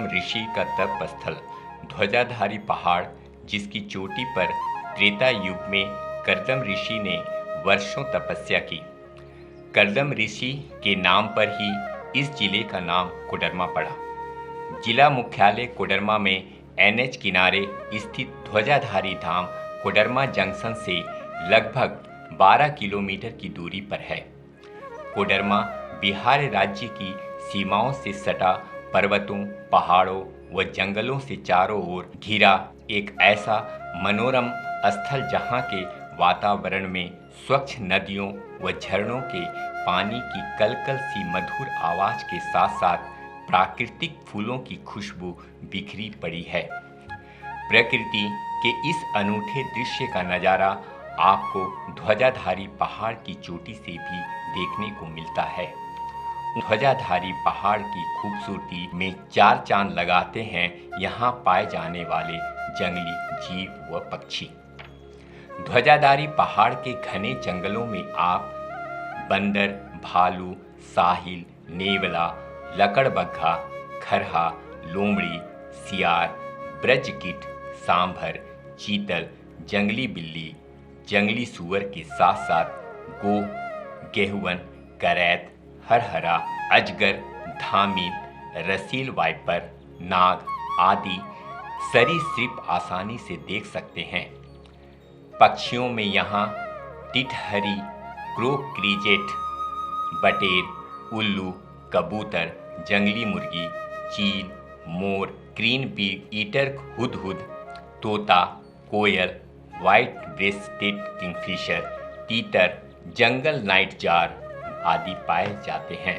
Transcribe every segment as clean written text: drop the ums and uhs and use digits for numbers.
करदम ऋषि का तप स्थल ध्वजाधारी पहाड़, जिसकी चोटी पर त्रेता युग में करदम ऋषि ने वर्षों तपस्या की। करदम ऋषि के नाम पर ही इस जिले का नाम कोडरमा पड़ा। जिला मुख्यालय कोडरमा में एनएच किनारे स्थित ध्वजाधारी धाम कोडरमा जंक्शन से लगभग 12 किलोमीटर की दूरी पर है। कोडरमा बिहार राज्य की सीमाओं से सटा पर्वतों, पहाड़ों व जंगलों से चारों ओर घिरा एक ऐसा मनोरम स्थल जहां के वातावरण में स्वच्छ नदियों व झरनों के पानी की कलकल सी मधुर आवाज के साथ साथ प्राकृतिक फूलों की खुशबू बिखरी पड़ी है। प्रकृति के इस अनूठे दृश्य का नज़ारा आपको ध्वजाधारी पहाड़ की चोटी से भी देखने को मिलता है। ध्वजाधारी पहाड़ की खूबसूरती में चार चांद लगाते हैं यहाँ पाए जाने वाले जंगली जीव व पक्षी। ध्वजाधारी पहाड़ के घने जंगलों में आप बंदर, भालू, साहिल, नेवला, लकड़बग्घा, खरहा, लोमड़ी, सियार, ब्रजकीट, सांभर, चीतल, जंगली बिल्ली, जंगली सुअर के साथ साथ गो, गेहुवन, करैत, हरहरा, अजगर, धामिन, रसील वाइपर, नाग आदि सरीसृप आसानी से देख सकते हैं। पक्षियों में यहाँ टिटहरी, क्रोक्रीजेट, बटेर, उल्लू, कबूतर, जंगली मुर्गी, चील, मोर, ग्रीन बीक ईटर, हुदहुद, तोता, कोयल, व्हाइट ब्रेस्टेड किंगफिशर, तीतर, जंगल नाइट जार आदि पाए जाते हैं।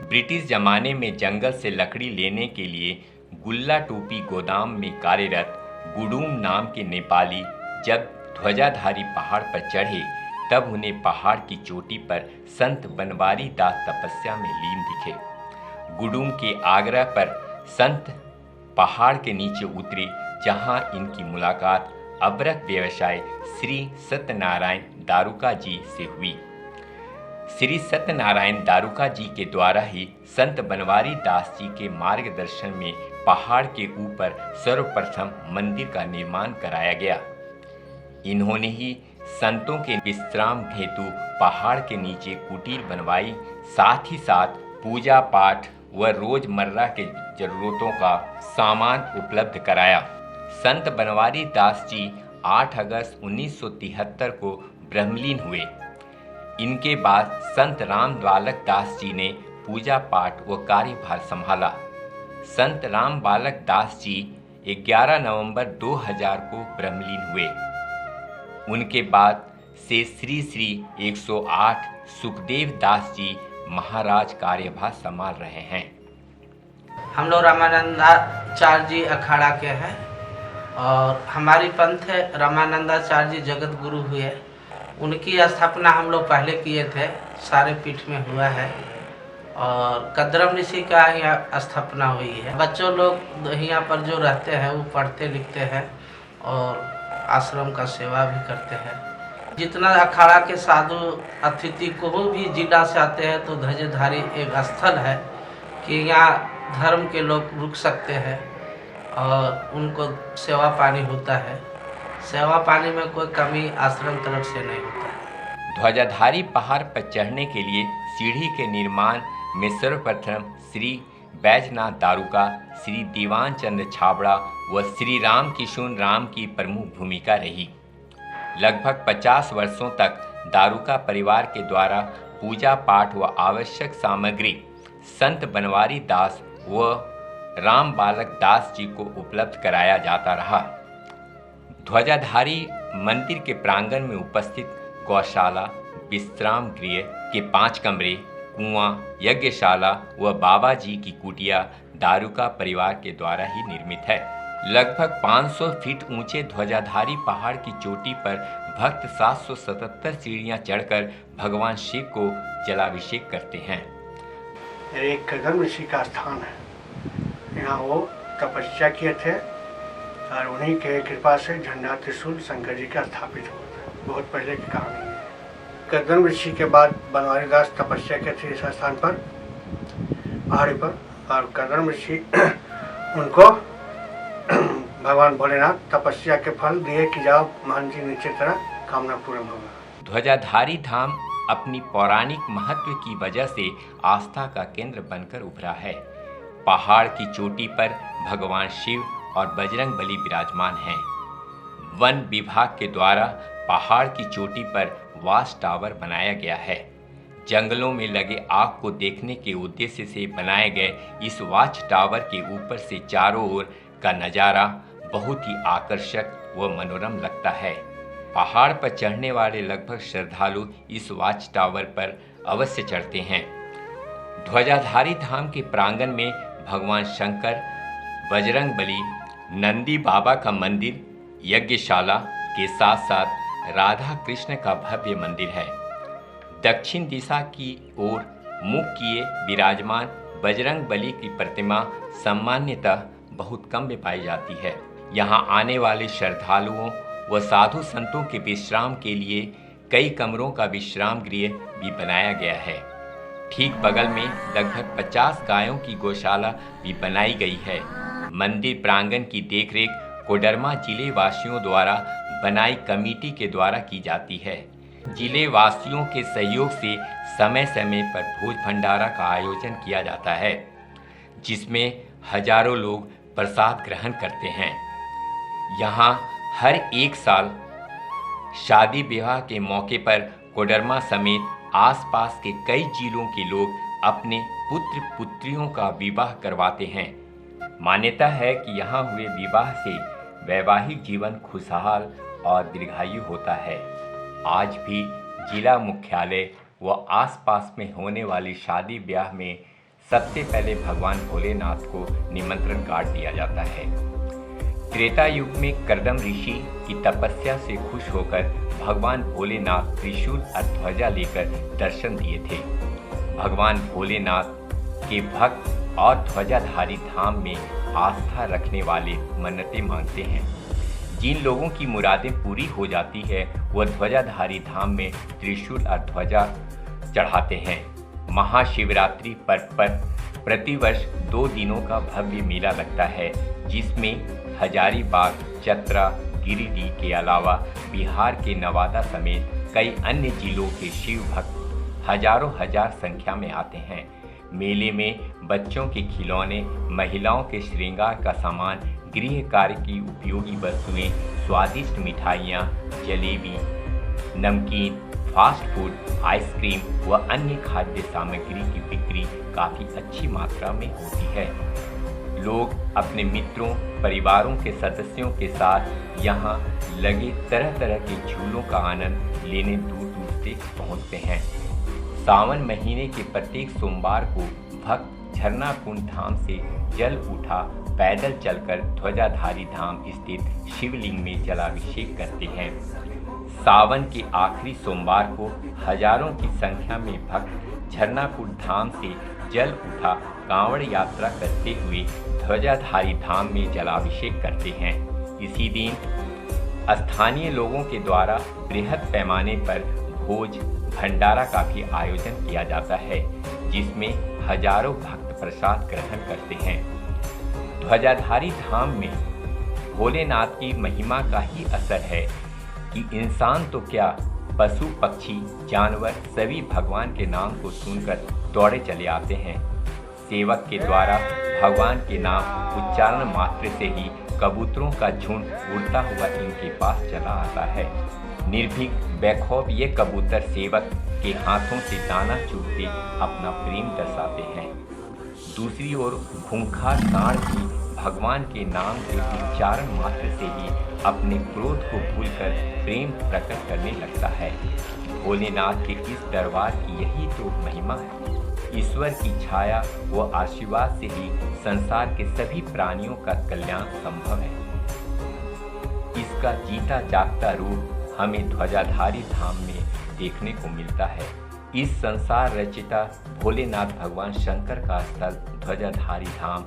ब्रिटिश जमाने में जंगल से लकड़ी लेने के लिए गुल्ला टोपी गोदाम में कार्यरत गुडूम नाम के नेपाली जब ध्वजाधारी पहाड़ पर चढ़े तब उन्हें पहाड़ की चोटी पर संत बनवारी दास तपस्या में लीन दिखे। गुडूम के आग्रह पर संत पहाड़ के नीचे उतरे, जहां इनकी मुलाकात अबरख व्यवसाय श्री सत्यनारायण दारुका जी से हुई। श्री सत्यनारायण दारुका जी के द्वारा ही संत बनवारी दास जी के मार्गदर्शन में पहाड़ के ऊपर सर्वप्रथम मंदिर का निर्माण कराया गया। इन्होंने ही संतों के विश्राम हेतु पहाड़ के नीचे कुटीर बनवाई, साथ ही साथ पूजा पाठ व रोजमर्रा के जरूरतों का सामान उपलब्ध कराया। संत बनवारी दास जी 8 अगस्त 1973 को ब्रह्मलीन हुए। इनके बाद संत राम बालक दास जी ने पूजा पाठ व कार्यभार संभाला। संत राम बालक दास जी 11 नवंबर 2000 को ब्रह्मलीन हुए। उनके बाद से श्री श्री 108 सुखदेव दास जी महाराज कार्यभार संभाल रहे हैं। हम लोग रामानंदाचार्य जी अखाड़ा के हैं और हमारी पंथ रामानंदाचार्य जी जगत गुरु हुए। उनकी स्थापना हम लोग पहले किए थे, सारे पीठ में हुआ है और कदरम ऋषि का यहाँ स्थापना हुई है। बच्चों लोग यहाँ पर जो रहते हैं वो पढ़ते लिखते हैं और आश्रम का सेवा भी करते हैं। जितना अखाड़ा के साधु अतिथि को भी जिला से आते हैं तो ध्वजधारी एक स्थल है कि यहाँ धर्म के लोग रुक सकते हैं और उनको सेवा पानी होता है। सेवा पानी में कोई कमी आश्रम तरफ से नहीं होता है। ध्वजाधारी पहाड़ पर चढ़ने के लिए सीढ़ी के निर्माण में सर्वप्रथम श्री बैजनाथ दारुका, श्री दीवान चंद्र छाबड़ा व श्री राम किशोर राम की प्रमुख भूमिका रही। लगभग 50 वर्षों तक दारुका परिवार के द्वारा पूजा पाठ व आवश्यक सामग्री संत बनवारी दास व राम बालक दास जी को उपलब्ध कराया जाता रहा। ध्वजाधारी मंदिर के प्रांगण में उपस्थित गौशाला, विश्राम गृह के 5 कमरे, कुआं, यज्ञशाला व बाबा जी की कुटिया दारुका परिवार के द्वारा ही निर्मित है। लगभग 500 फीट ऊंचे ध्वजाधारी पहाड़ की चोटी पर भक्त 777 सीढ़ियां चढ़कर भगवान शिव को जलाभिषेक करते हैं। एक करदम ऋषि का स्थान है। यहाँ वो तपस्या किए थे और उन्हीं के कृपा से झंडा त्रिशूल शंकर जी का स्थापित हुआ था। बहुत पहले की कहानी है। करदम ऋषि के बाद बनवारी दास तपस्या किए थे इस स्थान पर, पहाड़ी पर, और कर्दम ऋषि उनको भगवान भोलेनाथ तपस्या के फल दिए कि जाओ मान जी नीचे तरह कामना पूर्ण होगा। ध्वजाधारी धाम अपनी पौराणिक महत्व की वजह से आस्था का केंद्र बनकर उभरा है। पहाड़ की चोटी पर भगवान शिव और बजरंग बली विराजमान हैं। वन विभाग के द्वारा पहाड़ की चोटी पर वॉच टावर बनाया गया है। जंगलों में लगे आग को देखने के उद्देश्य से बनाए गए इस वॉच टावर के ऊपर से चारों ओर का नज़ारा बहुत ही आकर्षक व मनोरम लगता है। पहाड़ पर चढ़ने वाले लगभग श्रद्धालु इस वॉच टावर पर अवश्य चढ़ते हैं। ध्वजाधारी धाम के प्रांगण में भगवान शंकर, बजरंग बली, नंदी बाबा का मंदिर, यज्ञशाला के साथ साथ राधा कृष्ण का भव्य मंदिर है। दक्षिण दिशा की ओर मुख किए विराजमान बजरंग बली की प्रतिमा सामान्यतः बहुत कम में पाई जाती है। यहाँ आने वाले श्रद्धालुओं व साधु संतों के विश्राम के लिए कई कमरों का विश्राम गृह भी बनाया गया है। ठीक बगल में लगभग 50 गायों की गौशाला भी बनाई गई है। मंदिर प्रांगण की देखरेख कोडरमा जिले वासियों द्वारा बनाई कमेटी के द्वारा की जाती है। जिले वासियों के सहयोग से समय समय पर भोज भंडारा का आयोजन किया जाता है, जिसमें हजारों लोग प्रसाद ग्रहण करते हैं। यहाँ हर एक साल शादी विवाह के मौके पर कोडरमा समेत आसपास के कई जिलों के लोग अपने पुत्र पुत्रियों का विवाह करवाते हैं। मान्यता है कि यहाँ हुए विवाह से वैवाहिक जीवन खुशहाल और दीर्घायु होता है। आज भी जिला मुख्यालय व आसपास में होने वाली शादी ब्याह में सबसे पहले भगवान भोलेनाथ को निमंत्रण कार्ड दिया जाता है। त्रेता युग में कर्दम ऋषि की तपस्या से खुश होकर भगवान भोलेनाथ त्रिशूल और ध्वजा लेकर दर्शन दिए थे। भगवान भोलेनाथ के भक्त और ध्वजाधारी धाम में आस्था रखने वाले मन्नतें मांगते हैं। जिन लोगों की मुरादें पूरी हो जाती है वह ध्वजाधारी धाम में त्रिशूल और ध्वजा चढ़ाते हैं। महाशिवरात्रि पर्व पर प्रतिवर्ष 2 दिनों का भव्य मेला लगता है, जिसमें हजारीबाग, चतरा, गिरिडीह के अलावा बिहार के नवादा समेत कई अन्य जिलों के शिव भक्त हजारों हजार संख्या में आते हैं। मेले में बच्चों के खिलौने, महिलाओं के श्रृंगार का सामान, गृह कार्य की उपयोगी वस्तुएं, स्वादिष्ट मिठाइयाँ, जलेबी, नमकीन, फास्ट फूड, आइसक्रीम व अन्य खाद्य सामग्री की बिक्री काफ़ी अच्छी मात्रा में होती है। लोग अपने मित्रों, परिवारों के सदस्यों के साथ यहाँ लगे तरह तरह के झूलों का आनंद लेने दूर दूर से पहुँचते हैं। सावन महीने के प्रत्येक सोमवार को भक्त झरना कुंड धाम से जल उठा पैदल चलकर ध्वजाधारी धाम स्थित शिवलिंग में जलाभिषेक करते हैं। सावन के आखिरी सोमवार को हजारों की संख्या में भक्त झरनाकुंड धाम से जल उठा कांवड़ यात्रा करते हुए ध्वजाधारी धाम में जलाभिषेक करते हैं। इसी दिन स्थानीय लोगों के द्वारा बृहद पैमाने पर भोज भंडारा का भी आयोजन किया जाता है, जिसमें हजारों भक्त प्रसाद ग्रहण करते हैं। ध्वजाधारी धाम में भोलेनाथ की महिमा का ही असर है कि इंसान तो क्या, पशु पक्षी जानवर सभी भगवान के नाम को सुनकर दौड़े चले आते हैं। सेवक के द्वारा भगवान के नाम उच्चारण मात्र से ही कबूतरों का झुंड उड़ता हुआ इनके पास चला आता है। निर्भीक बेखौफ ये कबूतर सेवक के हाथों से दाना चूरते अपना प्रेम दर्शाते हैं। दूसरी ओर खूंखार सांड भी भगवान के नाम के उच्चारण मात्र से ही अपने क्रोध को भूलकर प्रेम प्रकट करने लगता है। भोलेनाथ के इस दरबार की यही तो महिमा है। ईश्वर की छाया व आशीर्वाद से ही संसार के सभी प्राणियों का कल्याण संभव है। इसका जीता जागता रूप हमें ध्वजाधारी धाम में देखने को मिलता है। इस संसार रचिता भोलेनाथ भगवान शंकर का स्थल ध्वजाधारी धाम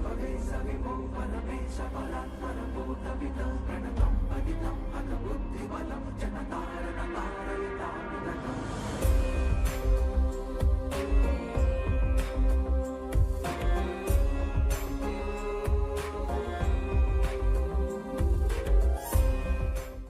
परमेश परात्पर भूत पितः प्रणतं पतितं अथ बुद्धिबलं जनता